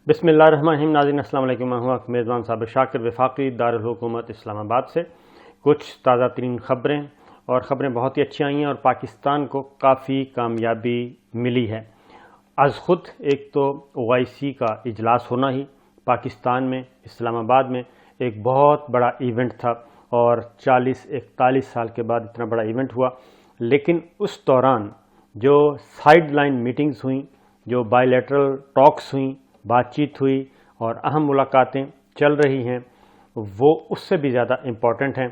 بسم اللہ الرحمن الرحیم۔ ناظرین السلام علیکم، میں ہوں میزبان صابر شاکر، وفاقی دارالحکومت اسلام آباد سے۔ کچھ تازہ ترین خبریں اور خبریں بہت ہی اچھی آئی ہیں اور پاکستان کو کافی کامیابی ملی ہے۔ از خود ایک تو OIC کا اجلاس ہونا ہی پاکستان میں اسلام آباد میں ایک بہت بڑا ایونٹ تھا، اور 40-41 سال کے بعد اتنا بڑا ایونٹ ہوا۔ لیکن اس دوران جو سائیڈ لائن میٹنگز ہوئیں، جو بائی لیٹرل ٹاکس ہوئیں، بات چیت ہوئی اور اہم ملاقاتیں چل رہی ہیں، وہ اس سے بھی زیادہ امپورٹنٹ ہیں۔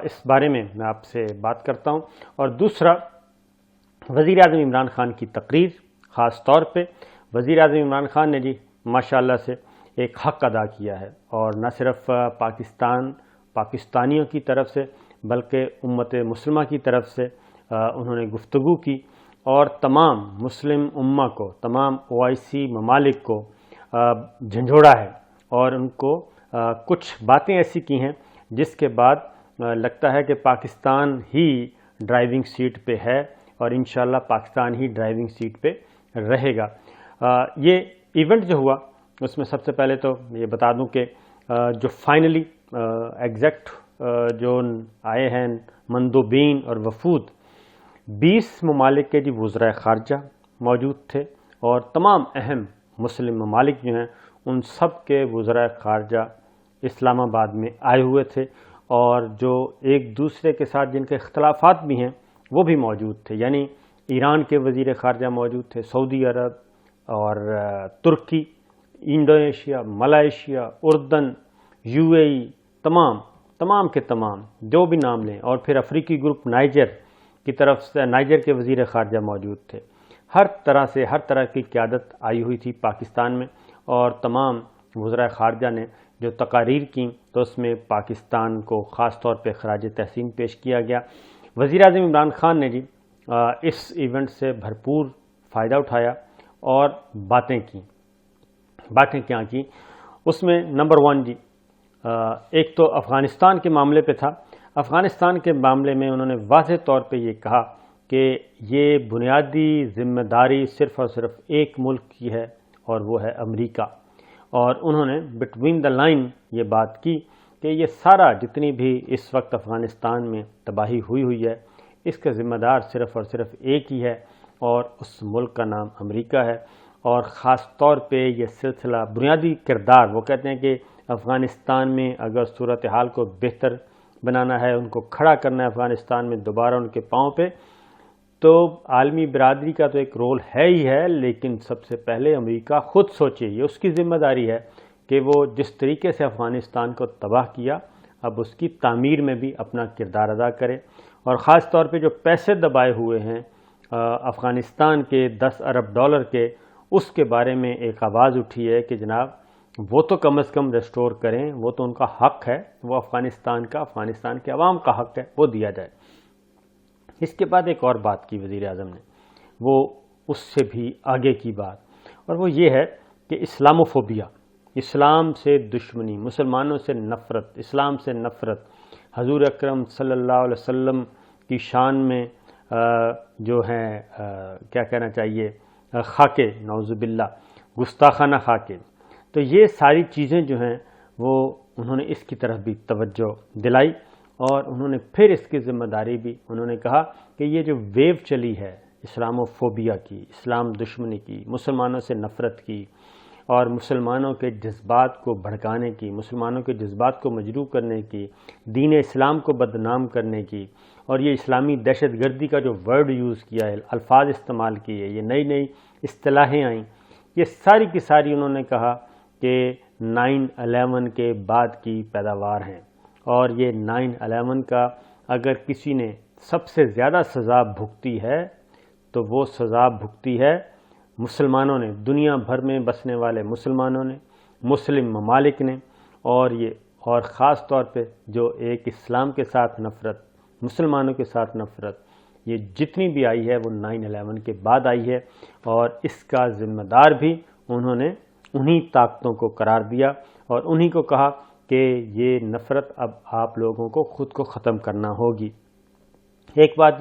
اس بارے میں آپ سے بات کرتا ہوں۔ اور دوسرا، وزیر اعظم عمران خان کی تقریر، خاص طور پہ وزیر اعظم عمران خان نے ماشاءاللہ سے ایک حق ادا کیا ہے، اور نہ صرف پاکستانیوں کی طرف سے بلکہ امت مسلمہ کی طرف سے انہوں نے گفتگو کی، اور تمام مسلم امہ کو، تمام OIC ممالک کو جھنجھوڑا ہے، اور ان کو کچھ باتیں ایسی کی ہیں جس کے بعد لگتا ہے کہ پاکستان ہی ڈرائیونگ سیٹ پہ ہے، اور انشاءاللہ پاکستان ہی ڈرائیونگ سیٹ پہ رہے گا۔ یہ ایونٹ جو ہوا، اس میں سب سے پہلے تو یہ بتا دوں کہ جو فائنلی ایگزیکٹ جو آئے ہیں مندوبین اور وفود، 20 ممالک کے وزرائے خارجہ موجود تھے، اور تمام اہم مسلم ممالک جو ہیں ان سب کے وزرائے خارجہ اسلام آباد میں آئے ہوئے تھے، اور جو ایک دوسرے کے ساتھ جن کے اختلافات بھی ہیں وہ بھی موجود تھے۔ یعنی ایران کے وزیر خارجہ موجود تھے، سعودی عرب اور ترکی، انڈونیشیا، ملائیشیا، اردن، UAE، تمام کے تمام جو بھی نام لیں، اور پھر افریقی گروپ نائجر کی طرف سے نائجر کے وزیر خارجہ موجود تھے۔ ہر طرح کی قیادت آئی ہوئی تھی پاکستان میں، اور تمام وزرائے خارجہ نے جو تقاریر کی تو اس میں پاکستان کو خاص طور پہ خراج تحسین پیش کیا گیا۔ وزیر اعظم عمران خان نے اس ایونٹ سے بھرپور فائدہ اٹھایا اور باتیں کیا کی؟ اس میں نمبر 1 ایک تو افغانستان کے معاملے پہ تھا۔ افغانستان کے معاملے میں انہوں نے واضح طور پہ یہ کہا کہ یہ بنیادی ذمہ داری صرف اور صرف ایک ملک کی ہے، اور وہ ہے امریکہ۔ اور انہوں نے بٹوین دا لائن یہ بات کی کہ یہ سارا جتنی بھی اس وقت افغانستان میں تباہی ہوئی ہے، اس کا ذمہ دار صرف اور صرف ایک ہی ہے، اور اس ملک کا نام امریکہ ہے۔ اور خاص طور پہ یہ سلسلہ بنیادی کردار، وہ کہتے ہیں کہ افغانستان میں اگر صورتحال کو بہتر بنانا ہے، ان کو کھڑا کرنا ہے افغانستان میں دوبارہ ان کے پاؤں پہ، تو عالمی برادری کا تو ایک رول ہے ہی ہے، لیکن سب سے پہلے امریکہ خود سوچے، یہ اس کی ذمہ داری ہے کہ وہ جس طریقے سے افغانستان کو تباہ کیا، اب اس کی تعمیر میں بھی اپنا کردار ادا کرے۔ اور خاص طور پہ جو پیسے دبائے ہوئے ہیں افغانستان کے $10 ارب کے، اس کے بارے میں ایک آواز اٹھی ہے کہ جناب وہ تو کم از کم ریسٹور کریں، وہ تو ان کا حق ہے، وہ افغانستان کے عوام کا حق ہے، وہ دیا جائے۔ اس کے بعد ایک اور بات کی وزیر اعظم نے، وہ اس سے بھی آگے کی بات، اور وہ یہ ہے کہ اسلاموفوبیا، اسلام سے دشمنی، مسلمانوں سے نفرت، اسلام سے نفرت، حضور اکرم صلی اللہ علیہ وسلم کی شان میں جو ہیں کیا کہنا چاہیے، خاکے، نعوذ باللہ، گستاخانہ خاکے، تو یہ ساری چیزیں جو ہیں وہ انہوں نے اس کی طرف بھی توجہ دلائی، اور انہوں نے پھر اس کی ذمہ داری بھی انہوں نے کہا کہ یہ جو ویو چلی ہے اسلاموفوبیا کی، اسلام دشمنی کی، مسلمانوں سے نفرت کی، اور مسلمانوں کے جذبات کو بھڑکانے کی، مسلمانوں کے جذبات کو مجروح کرنے کی، دین اسلام کو بدنام کرنے کی، اور یہ اسلامی دہشت گردی کا جو ورڈ یوز کیا ہے، الفاظ استعمال کیے، یہ نئی اصطلاحیں آئیں، یہ ساری کی ساری انہوں نے کہا کہ 9/11 کے بعد کی پیداوار ہیں۔ اور یہ 9/11 کا اگر کسی نے سب سے زیادہ سزا بھگتی ہے تو وہ سزا بھگتی ہے مسلمانوں نے، دنیا بھر میں بسنے والے مسلمانوں نے، مسلم ممالک نے، اور خاص طور پہ جو ایک اسلام کے ساتھ نفرت، مسلمانوں کے ساتھ نفرت، یہ جتنی بھی آئی ہے وہ 9/11 کے بعد آئی ہے، اور اس کا ذمہ دار بھی انہوں نے انہی طاقتوں کو قرار دیا، اور انہی کو کہا کہ یہ نفرت اب آپ لوگوں کو خود کو ختم کرنا ہوگی۔ ایک بات،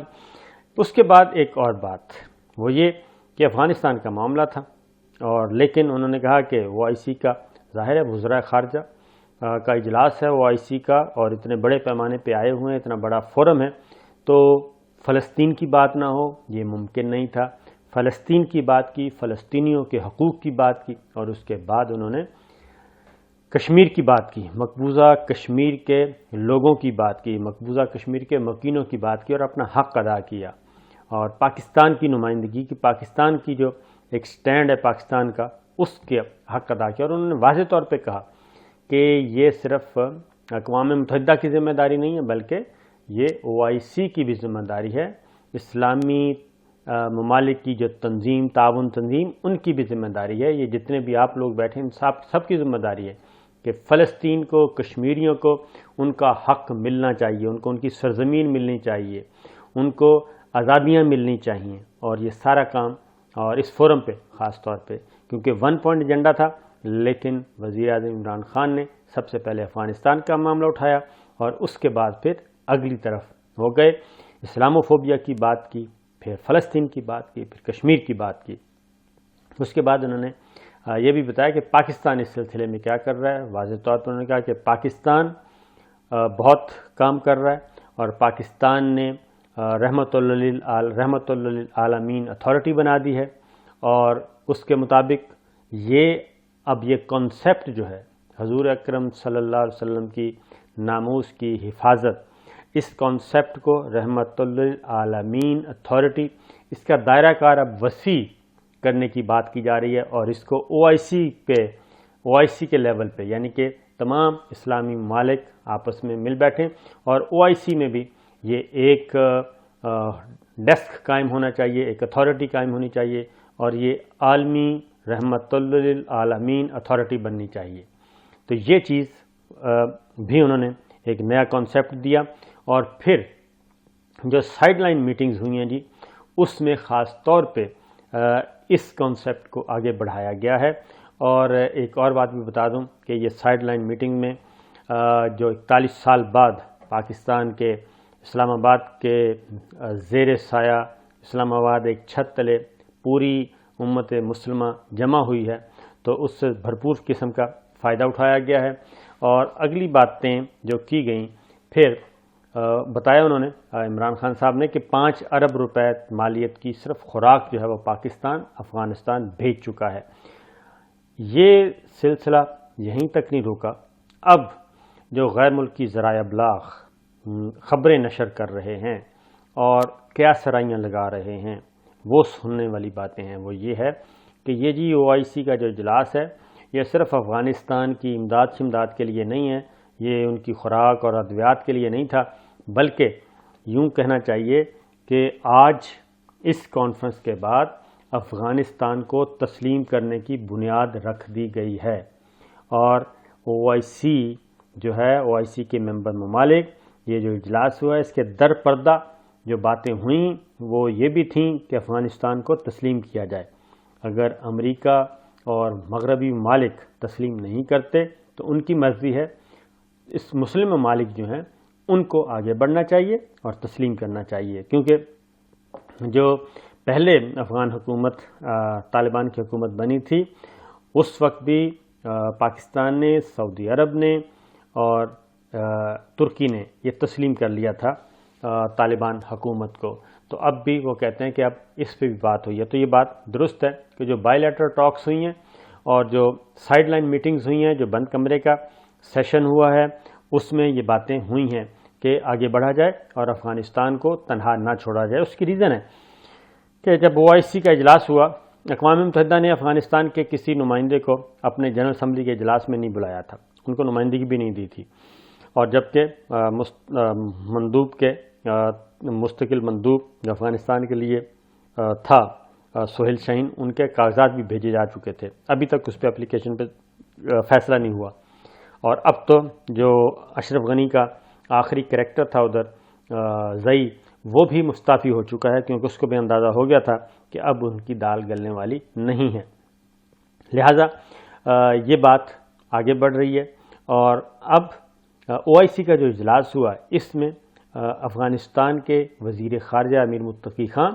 اس کے بعد ایک اور بات، وہ یہ کہ افغانستان کا معاملہ تھا، اور لیکن انہوں نے کہا کہ OIC کا ظاہر ہے وزراء خارجہ کا اجلاس ہے OIC کا، اور اتنے بڑے پیمانے پہ آئے ہوئے ہیں، اتنا بڑا فورم ہے، تو فلسطین کی بات نہ ہو یہ ممکن نہیں تھا۔ فلسطین کی بات کی، فلسطینیوں کے حقوق کی بات کی، اور اس کے بعد انہوں نے کشمیر کی بات کی، مقبوضہ کشمیر کے لوگوں کی بات کی، مقبوضہ کشمیر کے مکینوں کی بات کی، اور اپنا حق ادا کیا، اور پاکستان کی نمائندگی کی، پاکستان کی جو ایک سٹینڈ ہے پاکستان کا، اس کے حق ادا کیا۔ اور انہوں نے واضح طور پہ کہا کہ یہ صرف اقوام متحدہ کی ذمہ داری نہیں ہے، بلکہ یہ OIC کی بھی ذمہ داری ہے، اسلامی ممالک کی جو تنظیم، تعاون تنظیم، ان کی بھی ذمہ داری ہے، یہ جتنے بھی آپ لوگ بیٹھے ہیں سب کی ذمہ داری ہے کہ فلسطین کو، کشمیریوں کو ان کا حق ملنا چاہیے، ان کو ان کی سرزمین ملنی چاہیے، ان کو آزادیاں ملنی چاہیے۔ اور یہ سارا کام، اور اس فورم پہ خاص طور پہ کیونکہ 1 پوائنٹ ایجنڈا تھا، لیکن وزیر اعظم عمران خان نے سب سے پہلے افغانستان کا معاملہ اٹھایا، اور اس کے بعد پھر اگلی طرف ہو گئے، اسلاموفوبیا کی بات کی، پھر فلسطین کی بات کی، پھر کشمیر کی بات کی۔ اس کے بعد انہوں نے یہ بھی بتایا کہ پاکستان اس سلسلے میں کیا کر رہا ہے۔ واضح طور پر انہوں نے کہا کہ پاکستان بہت کام کر رہا ہے، اور پاکستان نے رحمت للعالمین اتھارٹی بنا دی ہے، اور اس کے مطابق اب یہ کنسیپٹ جو ہے حضور اکرم صلی اللہ علیہ وسلم کی ناموس کی حفاظت، اس کنسیپٹ کو رحمت للعالمین اتھارٹی، اس کا دائرہ کار اب وسیع کرنے کی بات کی جا رہی ہے، اور اس کو OIC کے لیول پہ، یعنی کہ تمام اسلامی ممالک آپس میں مل بیٹھیں، اور OIC میں بھی یہ ایک ڈیسک قائم ہونا چاہیے، ایک اتھارٹی قائم ہونی چاہیے، اور یہ عالمی رحمت للعالمین اتھارٹی بننی چاہیے۔ تو یہ چیز بھی انہوں نے ایک نیا کانسیپٹ دیا، اور پھر جو سائیڈ لائن میٹنگز ہوئی ہیں جی، اس میں خاص طور پہ اس کانسیپٹ کو آگے بڑھایا گیا ہے۔ اور ایک اور بات بھی بتا دوں کہ یہ سائیڈ لائن میٹنگ میں جو 41 سال بعد پاکستان کے اسلام آباد کے زیر سایہ اسلام آباد ایک چھت تلے پوری امت مسلمہ جمع ہوئی ہے، تو اس سے بھرپور قسم کا فائدہ اٹھایا گیا ہے۔ اور اگلی باتیں جو کی گئیں، پھر بتایا انہوں نے عمران خان صاحب نے کہ 5 ارب روپے مالیت کی صرف خوراک جو ہے وہ پاکستان افغانستان بھیج چکا ہے۔ یہ سلسلہ یہیں تک نہیں رکا، اب جو غیر ملکی ذرائع ابلاغ خبریں نشر کر رہے ہیں اور کیا سرائیاں لگا رہے ہیں، وہ سننے والی باتیں ہیں، وہ یہ ہے کہ یہ جی OIC کا جو اجلاس ہے، یہ صرف افغانستان کی امداد کے لیے نہیں ہے، یہ ان کی خوراک اور ادویات کے لیے نہیں تھا، بلکہ یوں کہنا چاہیے کہ آج اس کانفرنس کے بعد افغانستان کو تسلیم کرنے کی بنیاد رکھ دی گئی ہے۔ اور OIC جو ہے، OIC کے ممبر ممالک، یہ جو اجلاس ہوا ہے، اس کے در پردہ جو باتیں ہوئیں وہ یہ بھی تھیں کہ افغانستان کو تسلیم کیا جائے۔ اگر امریکہ اور مغربی ممالک تسلیم نہیں کرتے تو ان کی مرضی ہے، اس مسلم ممالک جو ہیں ان کو آگے بڑھنا چاہیے اور تسلیم کرنا چاہیے، کیونکہ جو پہلے افغان حکومت طالبان کی حکومت بنی تھی، اس وقت بھی پاکستان نے، سعودی عرب نے اور ترکی نے یہ تسلیم کر لیا تھا طالبان حکومت کو۔ تو اب بھی وہ کہتے ہیں کہ اب اس پہ بھی بات ہوئی ہے، تو یہ بات درست ہے کہ جو بائی لیٹرل ٹاکس ہوئی ہیں اور جو سائیڈ لائن میٹنگز ہوئی ہیں، جو بند کمرے کا سیشن ہوا ہے، اس میں یہ باتیں ہوئی ہیں کہ آگے بڑھا جائے اور افغانستان کو تنہا نہ چھوڑا جائے۔ اس کی ریزن ہے کہ جب OIC کا اجلاس ہوا، اقوام متحدہ نے افغانستان کے کسی نمائندے کو اپنے جنرل اسمبلی کے اجلاس میں نہیں بلایا تھا، ان کو نمائندگی بھی نہیں دی تھی، اور جبکہ مندوب کے مستقل مندوب جو افغانستان کے لیے تھا سہیل شاہین، ان کے کاغذات بھی بھیجے جا چکے تھے، ابھی تک اس پہ اپلیکیشن پہ فیصلہ نہیں ہوا۔ اور اب تو جو اشرف غنی کا آخری کریکٹر تھا ادھر زئی، وہ بھی مستعفی ہو چکا ہے، کیونکہ اس کو بھی اندازہ ہو گیا تھا کہ اب ان کی دال گلنے والی نہیں ہے، لہٰذا یہ بات آگے بڑھ رہی ہے۔ اور اب OIC کا جو اجلاس ہوا، اس میں افغانستان کے وزیر خارجہ امیر متقی خان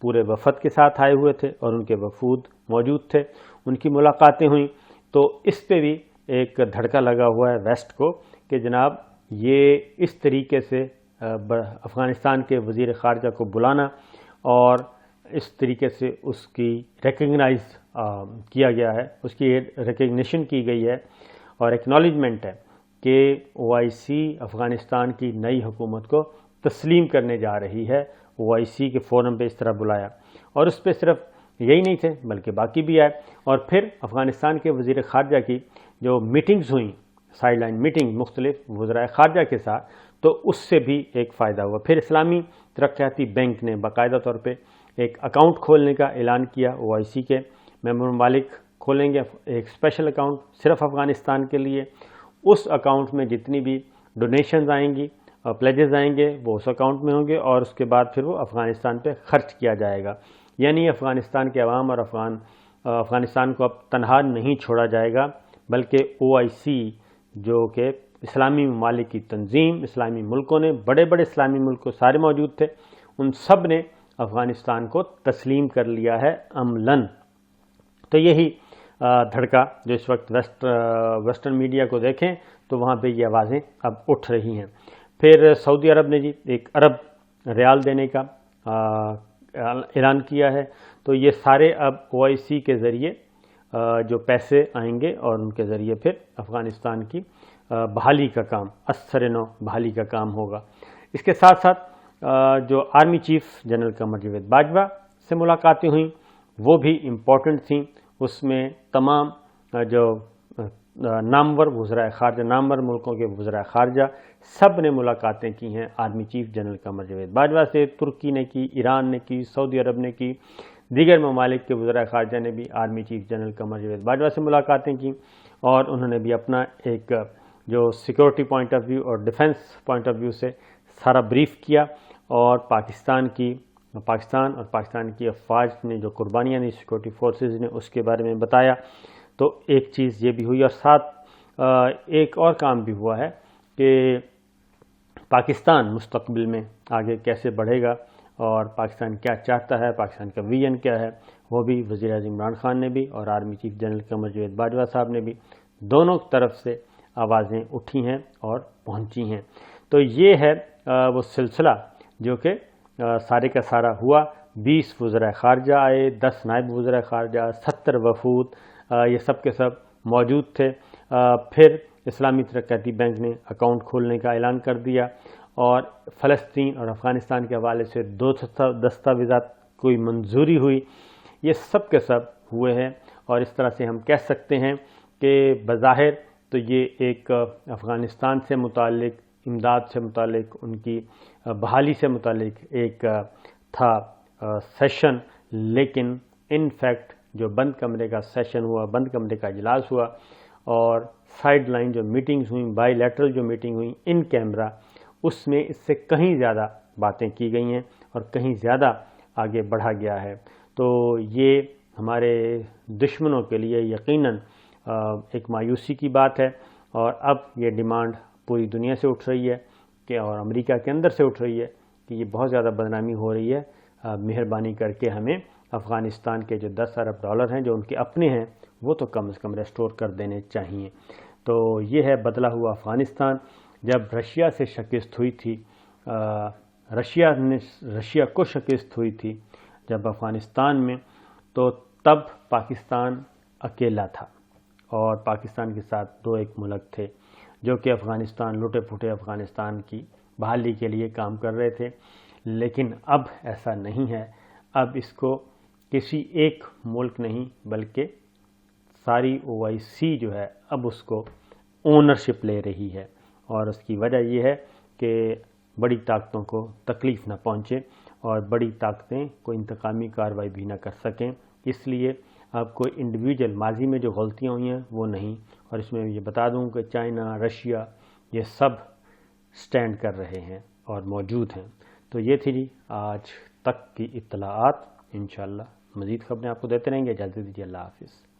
پورے وفد کے ساتھ آئے ہوئے تھے، اور ان کے وفود موجود تھے۔ ان کی ملاقاتیں ہوئیں، تو اس پہ بھی ایک دھڑکا لگا ہوا ہے ویسٹ کو کہ جناب یہ اس طریقے سے افغانستان کے وزیر خارجہ کو بلانا اور اس طریقے سے اس کی ریکگنائز کیا گیا ہے، اس کی ریکگنیشن کی گئی ہے اور ایکنالجمنٹ ہے کہ OIC افغانستان کی نئی حکومت کو تسلیم کرنے جا رہی ہے۔ OIC کے فورم پہ اس طرح بلایا، اور اس پہ صرف یہی نہیں تھے بلکہ باقی بھی آئے، اور پھر افغانستان کے وزیر خارجہ کی جو میٹنگز ہوئیں، سائیڈ لائن میٹنگ مختلف وزرائے خارجہ کے ساتھ، تو اس سے بھی ایک فائدہ ہوا۔ پھر اسلامی ترقیاتی بینک نے باقاعدہ طور پہ ایک اکاؤنٹ کھولنے کا اعلان کیا، OIC کے ممبر ممالک کھولیں گے ایک اسپیشل اکاؤنٹ صرف افغانستان کے لیے۔ اس اکاؤنٹ میں جتنی بھی ڈونیشنز آئیں گی اور پلیجز آئیں گے وہ اس اکاؤنٹ میں ہوں گے، اور اس کے بعد پھر وہ افغانستان پہ خرچ کیا جائے گا۔ یعنی افغانستان کے عوام اور افغانستان کو اب تنہا نہیں چھوڑا جائے گا، بلکہ OIC جو کہ اسلامی ممالک کی تنظیم، اسلامی ملکوں نے، بڑے بڑے اسلامی ملک سارے موجود تھے، ان سب نے افغانستان کو تسلیم کر لیا ہے عملاً۔ تو یہی دھڑکا جو اس وقت ویسٹرن میڈیا کو دیکھیں تو وہاں پہ یہ آوازیں اب اٹھ رہی ہیں۔ پھر سعودی عرب نے جی 1 ارب ریال دینے کا اعلان کیا ہے، تو یہ سارے اب OIC کے ذریعے جو پیسے آئیں گے اور ان کے ذریعے پھر افغانستان کی بحالی کا کام، اثر نو بحالی کا کام ہوگا۔ اس کے ساتھ ساتھ جو army chief general Qamar Javed Bajwa سے ملاقاتیں ہوئیں وہ بھی امپورٹنٹ تھیں۔ اس میں تمام جو نامور وزرائے خارجہ، نامور ملکوں کے وزرائے خارجہ سب نے ملاقاتیں کی ہیں army chief general Qamar Javed Bajwa سے۔ ترکی نے کی، ایران نے کی، سعودی عرب نے کی، دیگر ممالک کے وزرائے خارجہ نے بھی army chief general Qamar Javed Bajwa سے ملاقاتیں کی، اور انہوں نے بھی اپنا ایک جو سیکورٹی پوائنٹ آف ویو اور ڈیفنس پوائنٹ آف ویو سے سارا بریف کیا، اور پاکستان اور پاکستان کی افواج نے جو قربانیاں دی، سیکورٹی فورسز نے، اس کے بارے میں بتایا۔ تو ایک چیز یہ بھی ہوئی، اور ساتھ ایک اور کام بھی ہوا ہے کہ پاکستان مستقبل میں آگے کیسے بڑھے گا اور پاکستان کیا چاہتا ہے، پاکستان کا ویژن کیا ہے، وہ بھی وزیر اعظم عمران خان نے بھی اور army chief general Qamar Javed Bajwa صاحب نے بھی، دونوں طرف سے آوازیں اٹھی ہیں اور پہنچی ہیں۔ تو یہ ہے وہ سلسلہ جو کہ سارے کا سارا ہوا۔ 20 وزرائے خارجہ آئے، 10 نائب وزرائے خارجہ، 70 وفود، یہ سب کے سب موجود تھے۔ پھر اسلامی ترقیاتی بینک نے اکاؤنٹ کھولنے کا اعلان کر دیا، اور فلسطین اور افغانستان کے حوالے سے 2 دستاویزات کوئی منظوری ہوئی۔ یہ سب کے سب ہوئے ہیں، اور اس طرح سے ہم کہہ سکتے ہیں کہ بظاہر تو یہ ایک افغانستان سے متعلق، امداد سے متعلق، ان کی بحالی سے متعلق ایک تھا سیشن، لیکن ان فیکٹ جو بند کمرے کا سیشن ہوا، بند کمرے کا اجلاس ہوا، اور سائیڈ لائن جو میٹنگز ہوئیں، بائی لیٹرل جو میٹنگ ہوئیں ان کیمرہ، اس میں اس سے کہیں زیادہ باتیں کی گئی ہیں اور کہیں زیادہ آگے بڑھا گیا ہے۔ تو یہ ہمارے دشمنوں کے لیے یقیناً ایک مایوسی کی بات ہے، اور اب یہ ڈیمانڈ پوری دنیا سے اٹھ رہی ہے کہ، اور امریکہ کے اندر سے اٹھ رہی ہے کہ یہ بہت زیادہ بدنامی ہو رہی ہے، مہربانی کر کے ہمیں افغانستان کے جو 10 ارب ڈالر ہیں جو ان کے اپنے ہیں وہ تو کم از کم ریسٹور کر دینے چاہیے۔ تو یہ ہے بدلا ہوا افغانستان۔ جب رشیا سے شکست ہوئی تھی، رشیا کو شکست ہوئی تھی جب افغانستان میں، تو تب پاکستان اکیلا تھا، اور پاکستان کے ساتھ 2 ایک ملک تھے جو کہ افغانستان، لوٹے پھوٹے افغانستان کی بحالی کے لیے کام کر رہے تھے۔ لیکن اب ایسا نہیں ہے، اب اس کو کسی ایک ملک نہیں بلکہ ساری OIC جو ہے اب اس کو اونرشپ لے رہی ہے، اور اس کی وجہ یہ ہے کہ بڑی طاقتوں کو تکلیف نہ پہنچے اور بڑی طاقتیں کوئی انتقامی کارروائی بھی نہ کر سکیں۔ اس لیے اب کوئی انڈیویجول ماضی میں جو غلطیاں ہوئی ہیں وہ نہیں، اور اس میں یہ بتا دوں کہ چائنا، رشیا، یہ سب سٹینڈ کر رہے ہیں اور موجود ہیں۔ تو یہ تھی جی آج تک کی اطلاعات۔ انشاءاللہ مزید خبریں آپ کو دیتے رہیں گے۔ اجازت دیجیے، اللہ حافظ۔